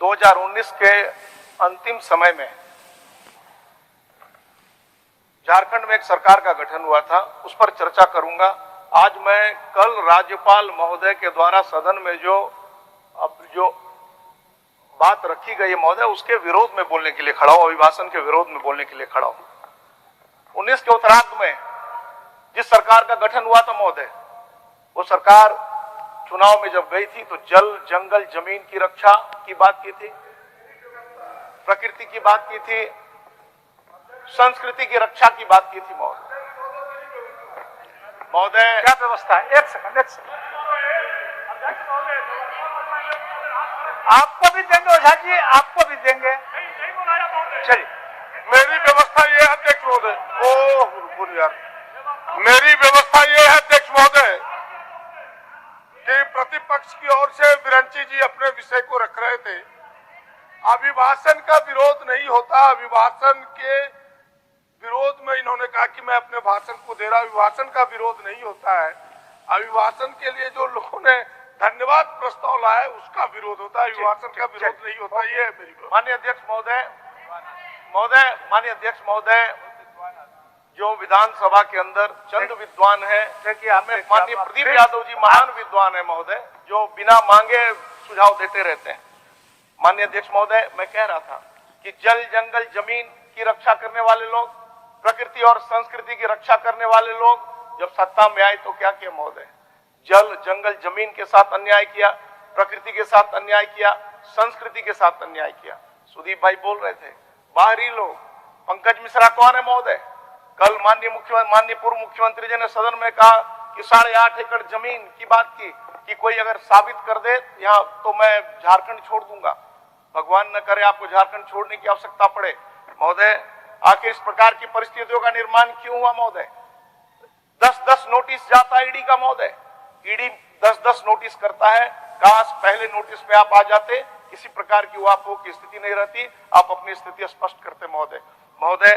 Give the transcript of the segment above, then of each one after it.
2019 के अंतिम समय में झारखंड में एक सरकार का गठन हुआ था, उस पर चर्चा करूंगा। आज मैं कल राज्यपाल महोदय के द्वारा सदन में जो बात रखी गई महोदय, उसके विरोध में बोलने के लिए खड़ा हूं, अभिभाषण के विरोध में बोलने के लिए खड़ा हूं। 19 के उत्तरार्ध में जिस सरकार का गठन हुआ था महोदय, वो सरकार चुनाव में जब गई थी तो जल, जंगल, जमीन की रक्षा की बात की थी, प्रकृति की बात की थी, संस्कृति की रक्षा की बात की थी महोदय। क्या व्यवस्था है? एक सेकंड आपको भी देंगे ओझा जी, आपको भी देंगे। चलिए, मेरी व्यवस्था ये है अध्यक्ष महोदय। ओह यार, मेरी व्यवस्था ये है अध्यक्ष महोदय कि प्रतिपक्ष की ओर से विरंची जी अपने विषय को रख रहे थे। अभिभाषण का विरोध नहीं होता। अभिभाषण के विरोध में इन्होंने कहा कि मैं अपने भाषण को दे रहा हूं। अभिभाषण का विरोध नहीं होता है। अभिभाषण के लिए जो लोगों ने धन्यवाद प्रस्ताव लाया है उसका विरोध होता है, अभिभाषण का विरोध नहीं होता। ये है मेरी बात। माननीय अध्यक्ष महोदय, माननीय अध्यक्ष महोदय, जो विधानसभा के अंदर चंद विद्वान है, माननीय प्रदीप यादव जी महान विद्वान है महोदय, जो बिना मांगे सुझाव देते रहते हैं। माननीय अध्यक्ष महोदय, मैं कह रहा था कि जल, जंगल, जमीन की रक्षा करने वाले लोग, प्रकृति और संस्कृति की रक्षा करने वाले लोग जब सत्ता में आए तो क्या किया महोदय? जल, जंगल, जमीन के साथ अन्याय किया, प्रकृति के साथ अन्याय किया, संस्कृति के साथ अन्याय किया। सुदीप भाई बोल रहे थे, बाहरी लोग। पंकज मिश्रा कौन है महोदय? कल माननीय पूर्व मुख्यमंत्री जी ने सदन में कहा कि 8.5 एकड़ जमीन की बात की कि कोई अगर साबित कर दे यहाँ तो मैं झारखंड छोड़ दूंगा। भगवान न करे आपको झारखंड छोड़ने की आवश्यकता पड़े महोदय। आखिर इस प्रकार की परिस्थितियों का निर्माण क्यों हुआ महोदय? 10-10 नोटिस जाता है ईडी का महोदय। ईडी 10-10 नोटिस करता है। काश पहले नोटिस पे आप आ जाते, किसी प्रकार की वापों की स्थिति नहीं रहती, आप अपनी स्थिति स्पष्ट करते महोदय। महोदय,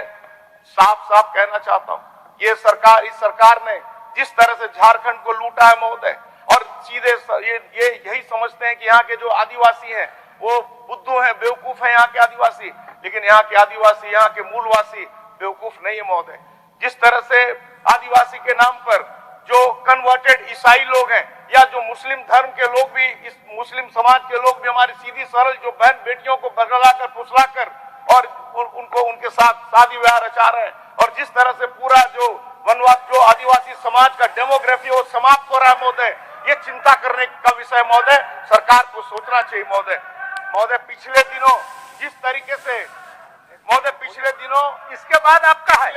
साफ कहना चाहता हूं, ये सरकार, इस सरकार ने जिस तरह से झारखंड को लूटा है महोदय, और सीधे ये यही समझते हैं कि यहाँ के जो आदिवासी हैं वो बुद्धू हैं, बेवकूफ हैं यहाँ के आदिवासी, लेकिन यहाँ के आदिवासी, यहाँ के मूलवासी बेवकूफ नहीं है महोदय। जिस तरह से आदिवासी के नाम पर जो कन्वर्टेड ईसाई लोग हैं या जो मुस्लिम धर्म के लोग भी, इस मुस्लिम समाज के लोग भी हमारी सीधी सरल जो बहन बेटियों को बगलाकर फुसलाकर और उनको उनके साथ शादी विवाह रचा रहे हैं, और जिस तरह से पूरा जो वनवास, जो आदिवासी समाज का डेमोग्राफी वो समाप्त हो रहा है महोदय, ये चिंता करने का विषय महोदय, सरकार को सोचना चाहिए महोदय। महोदय, पिछले दिनों जिस तरीके से महोदय, पिछले दिनों इसके बाद आपका है,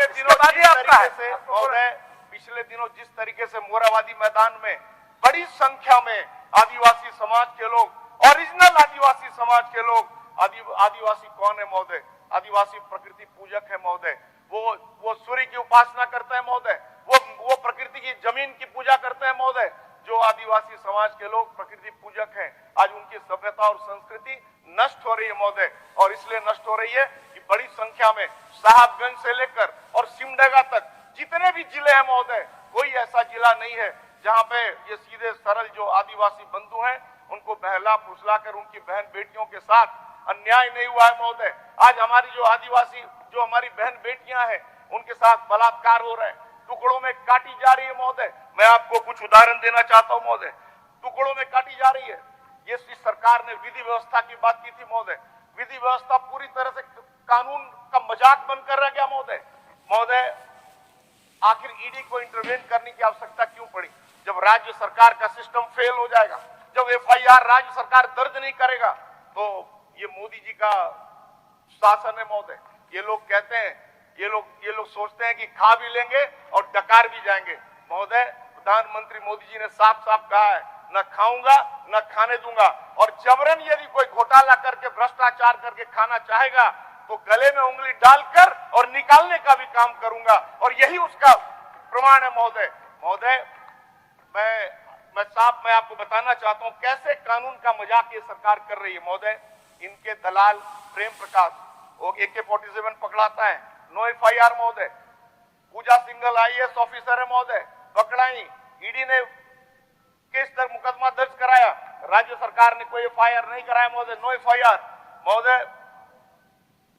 पिछले दिनों जिस तरीके से मोराबादी मैदान में बड़ी संख्या में आदिवासी समाज के लोग, ओरिजिनल आदिवासी समाज के लोग, आदिवासी कौन है महोदय? आदिवासी प्रकृति पूजक है महोदय। वो सूर्य की उपासना करते हैं महोदय, वो प्रकृति की, जमीन की पूजा करते हैं महोदय। जो आदिवासी समाज के लोग प्रकृति पूजक हैं, आज उनकी सभ्यता और संस्कृति नष्ट हो रही है महोदय, और इसलिए नष्ट हो रही है कि बड़ी संख्या में साहबगंज से लेकर और सिमडेगा तक जितने भी जिले हैं महोदय, कोई ऐसा जिला नहीं है जहां पे ये सीधे सरल जो आदिवासी बंधु हैं उनको बहला फुसलाकर उनकी बहन बेटियों के साथ अन्याय नहीं हुआ है महोदय। आज हमारी जो आदिवासी, जो हमारी बहन बेटियां हैं, उनके साथ बलात्कार हो रहे हैं, टुकड़ों में काटी जा रही है महोदय। मैं आपको कुछ उदाहरण देना चाहता हूं महोदय, टुकड़ों में काटी जा रही है। ये सरकार ने विधि व्यवस्था की बात की थी महोदय, विधि व्यवस्था पूरी तरह से कानून का मजाक बनकर रह गया महोदय। आखिर ईडी को इंटरवेन करने की आवश्यकता क्यों पड़ी? जब राज्य सरकार का सिस्टम फेल हो जाएगा, जब एफआईआर राज्य सरकार दर्ज नहीं करेगा, तो ये मोदी जी का शासन है महोदय। ये लोग कहते हैं, ये लोग सोचते हैं कि खा भी लेंगे और डकार भी जाएंगे महोदय। प्रधानमंत्री मोदी जी ने साफ कहा है, न खाऊंगा न खाने दूंगा, और जबरन यदि कोई घोटाला करके, भ्रष्टाचार करके खाना चाहेगा तो गले में उंगली डालकर और निकालने का भी काम करूंगा, और यही उसका प्रमाण है महोदय। मैं आपको बताना चाहता हूं कैसे कानून का मजाक ये सरकार कर रही है महोदय। इनके दलाल प्रेम प्रकाश वो AK-47 पकड़ाता है, नो एफआईआर महोदय। पूजा सिंघल IAS ऑफिसर है महोदय, पकड़ाई, ईडी ने केस मुकदमा दर्ज कराया, राज्य सरकार ने कोई एफआईआर नहीं कराया महोदय, नो एफआईआर महोदय।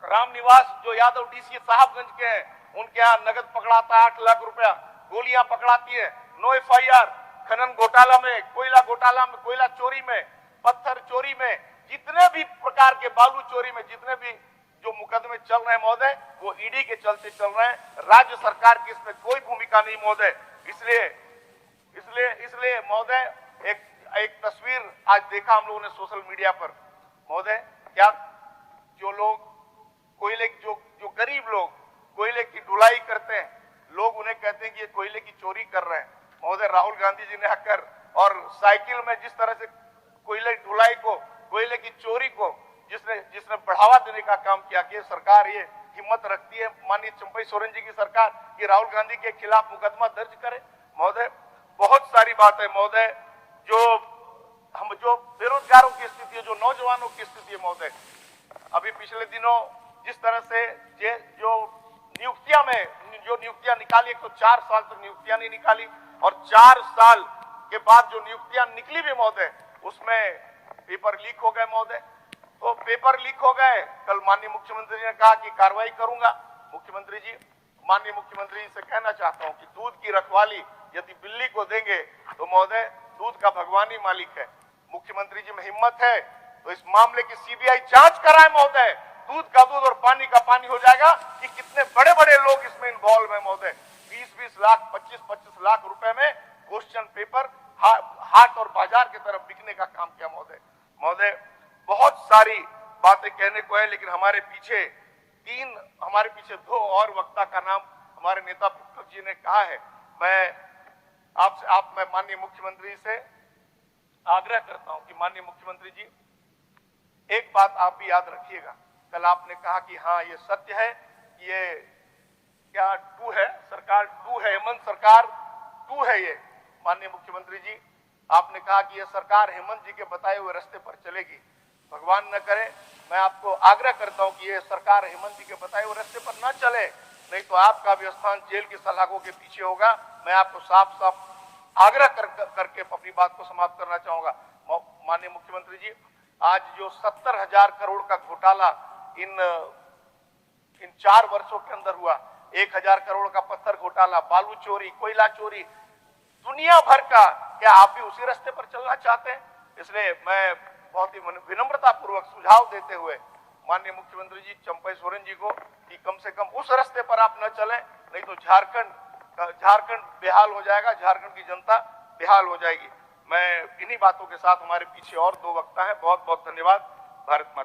रामनिवास जो यादव डीसी साहबगंज के हैं, उनके यहाँ नगद पकड़ाता है 8 लाख रुपया, गोलियां पकड़ाती है, नो एफआईआर। खनन घोटाला में, कोयला घोटाला में, कोयला चोरी में, पत्थर चोरी में, जितने भी प्रकार के बालू चोरी में जितने भी जो मुकदमे चल रहे हैं महोदय, वो ईडी के चलते चल रहे हैं। राज्य सरकार की इसमें कोई भूमिका नहीं महोदय। इसलिए महोदय एक तस्वीर आज देखा हम लोगों ने सोशल मीडिया पर महोदय, क्या जो लोग कोयले जो गरीब लोग कोयले की ढुलाई करते हैं, लोग उन्हें कहते हैं कि ये कोयले की चोरी कर रहे हैं महोदय। राहुल गांधी जी ने आकर और साइकिल में जिस तरह से कोयले की ढुलाई को, कोयले की चोरी को जिसने बढ़ावा देने का काम किया कि सरकार ये हिम्मत रखती है, माननीय चंपई सोरेन जी की सरकार, कि राहुल गांधी के खिलाफ मुकदमा दर्ज करे महोदय। बहुत सारी बात है महोदय, जो बेरोजगारों की स्थिति है, जो नौजवानों की स्थिति है महोदय। अभी पिछले दिनों जिस तरह से जो नियुक्तियां निकाली, एक तो 4 साल तक नियुक्तियां नहीं निकाली, और 4 साल के बाद जो नियुक्तियां निकली भी महोदय, उसमें पेपर लीक हो गए महोदय। तो पेपर लीक हो गए, कल माननीय मुख्यमंत्री ने कहा कि कार्रवाई करूंगा। मुख्यमंत्री जी, माननीय मुख्यमंत्री जी से कहना चाहता हूं कि दूध की रखवाली यदि बिल्ली को देंगे तो महोदय दूध का भगवान ही मालिक है। मुख्यमंत्री जी में हिम्मत है तो इस मामले की सीबीआई जांच कराए महोदय। दूध का दूध और पानी का पानी हो जाएगा कि कितने बड़े बड़े लोग इसमें इन्वॉल्व है महोदय। 20-20 लाख, 25-25 लाख रुपए में क्वेश्चन पेपर हाट और बाजार की तरफ बिकने का काम किया महोदय। बहुत सारी बातें कहने को है, लेकिन हमारे पीछे 2 और वक्ता का नाम हमारे नेता विपक्ष जी ने कहा है। मैं माननीय मुख्यमंत्री से आग्रह करता हूं कि माननीय मुख्यमंत्री जी, एक बात आप भी याद रखिएगा। कल आपने कहा कि हाँ ये सत्य है, ये क्या 2 है, सरकार 2 है, हेमंत सरकार 2 है ये। माननीय मुख्यमंत्री जी, आपने कहा कि यह सरकार हेमंत जी के बताए हुए रास्ते पर चलेगी। भगवान न करे, मैं आपको आग्रह करता हूं कि यह सरकार हेमंत जी के बताए हुए रास्ते पर न चले, नहीं तो आपका भी स्थान जेल की सलाखों के पीछे होगा। मैं आपको साफ साफ आग्रह करके अपनी बात को समाप्त करना चाहूंगा। माननीय मुख्यमंत्री जी, आज जो 70,000 करोड़ का घोटाला इन 4 वर्षों के अंदर हुआ, 1,000 करोड़ का पत्थर घोटाला, बालू चोरी, कोयला चोरी, दुनिया भर का, क्या आप भी उसी रास्ते पर चलना चाहते हैं? इसलिए मैं बहुत ही विनम्रता पूर्वक सुझाव देते हुए माननीय मुख्यमंत्री जी चंपई सोरेन जी को कि कम से कम उस रास्ते पर आप न चलें, नहीं तो झारखंड बेहाल हो जाएगा, झारखंड की जनता बेहाल हो जाएगी। मैं इन्हीं बातों के साथ, हमारे पीछे और 2 वक्ता हैं। बहुत बहुत धन्यवाद। भारत माता।